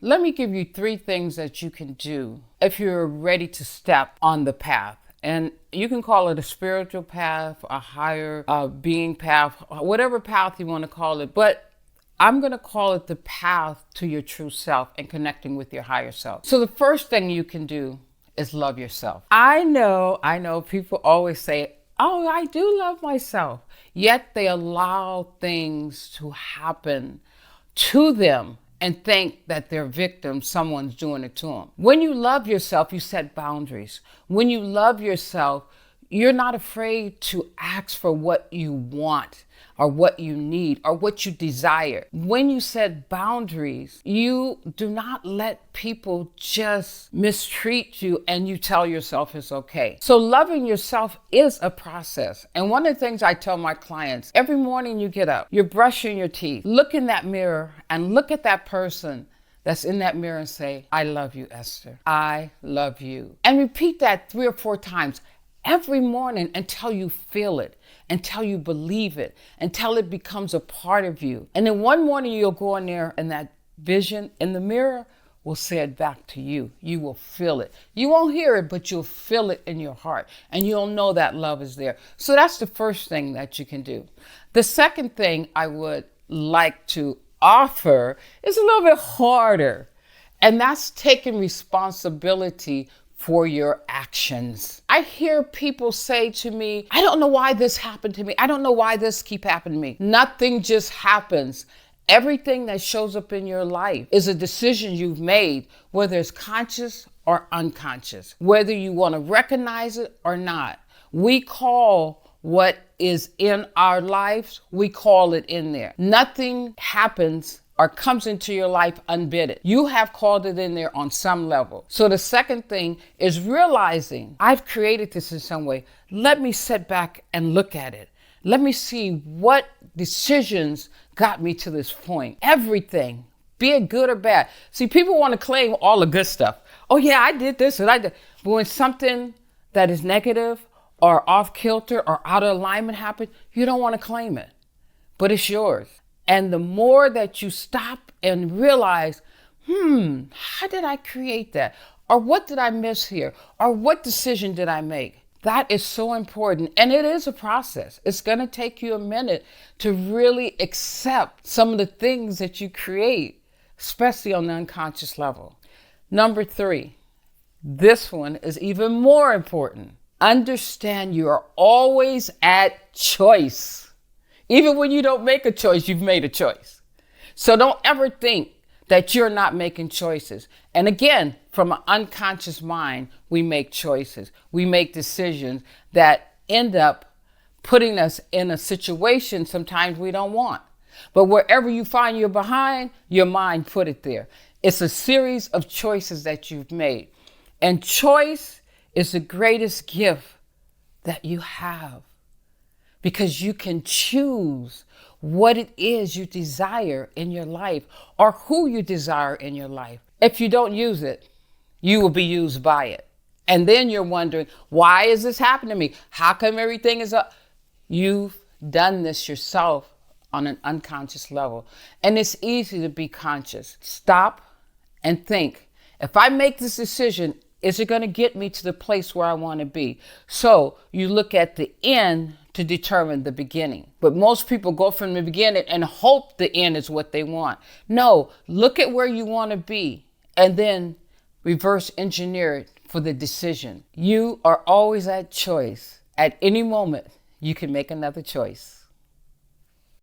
Let me give you 3 things that you can do if you're ready to step on the path. And you can call it a spiritual path, a higher being path, whatever path you want to call it. But I'm going to call it the path to your true self and connecting with your higher self. So the first thing you can do is love yourself. I know people always say, oh, I do love myself. Yet they allow things to happen to them and think that they're victims, someone's doing it to them. When you love yourself, you set boundaries. When you love yourself, you're not afraid to ask for what you want or what you need or what you desire. When you set boundaries, you do not let people just mistreat you and you tell yourself it's okay. So loving yourself is a process. And one of the things I tell my clients, every morning you get up, you're brushing your teeth, look in that mirror and look at that person that's in that mirror and say, I love you, Esther. I love you. And repeat that 3 or 4 times every morning until you feel it, until you believe it, until it becomes a part of you. And then one morning you'll go in there and that vision in the mirror will say it back to you. You will feel it. You won't hear it, but you'll feel it in your heart and you'll know that love is there. So that's the first thing that you can do. The second thing I would like to offer is a little bit harder, and that's taking responsibility for your actions. I hear people say to me, I don't know why this happened to me. I don't know why this keep happening to me. Nothing just happens. Everything that shows up in your life is a decision you've made, whether it's conscious or unconscious, whether you want to recognize it or not. We call what is in our lives, we call it in there. Nothing happens or comes into your life unbidden. You have called it in there on some level. So the second thing is realizing I've created this in some way. Let me sit back and look at it. Let me see what decisions got me to this point. Everything, be it good or bad. See, people want to claim all the good stuff. Oh yeah, I did this and I did. But when something that is negative or off kilter or out of alignment happens, you don't want to claim it, but it's yours. And the more that you stop and realize, how did I create that? Or what did I miss here? Or what decision did I make? That is so important. And it is a process. It's going to take you a minute to really accept some of the things that you create, especially on the unconscious level. Number 3, this one is even more important. Understand you are always at choice. Even when you don't make a choice, you've made a choice. So don't ever think that you're not making choices. And again, from an unconscious mind, we make choices. We make decisions that end up putting us in a situation sometimes we don't want. But wherever you find you're behind, your mind put it there. It's a series of choices that you've made. And choice is the greatest gift that you have, because you can choose what it is you desire in your life or who you desire in your life. If you don't use it, you will be used by it. And then you're wondering, why is this happening to me? How come everything is up? You've done this yourself on an unconscious level. And it's easy to be conscious. Stop and think, if I make this decision, is it going to get me to the place where I want to be? So you look at the end to determine the beginning. But most people go from the beginning and hope the end is what they want. No, look at where you want to be and then reverse engineer it for the decision. You are always at choice. At any moment, you can make another choice.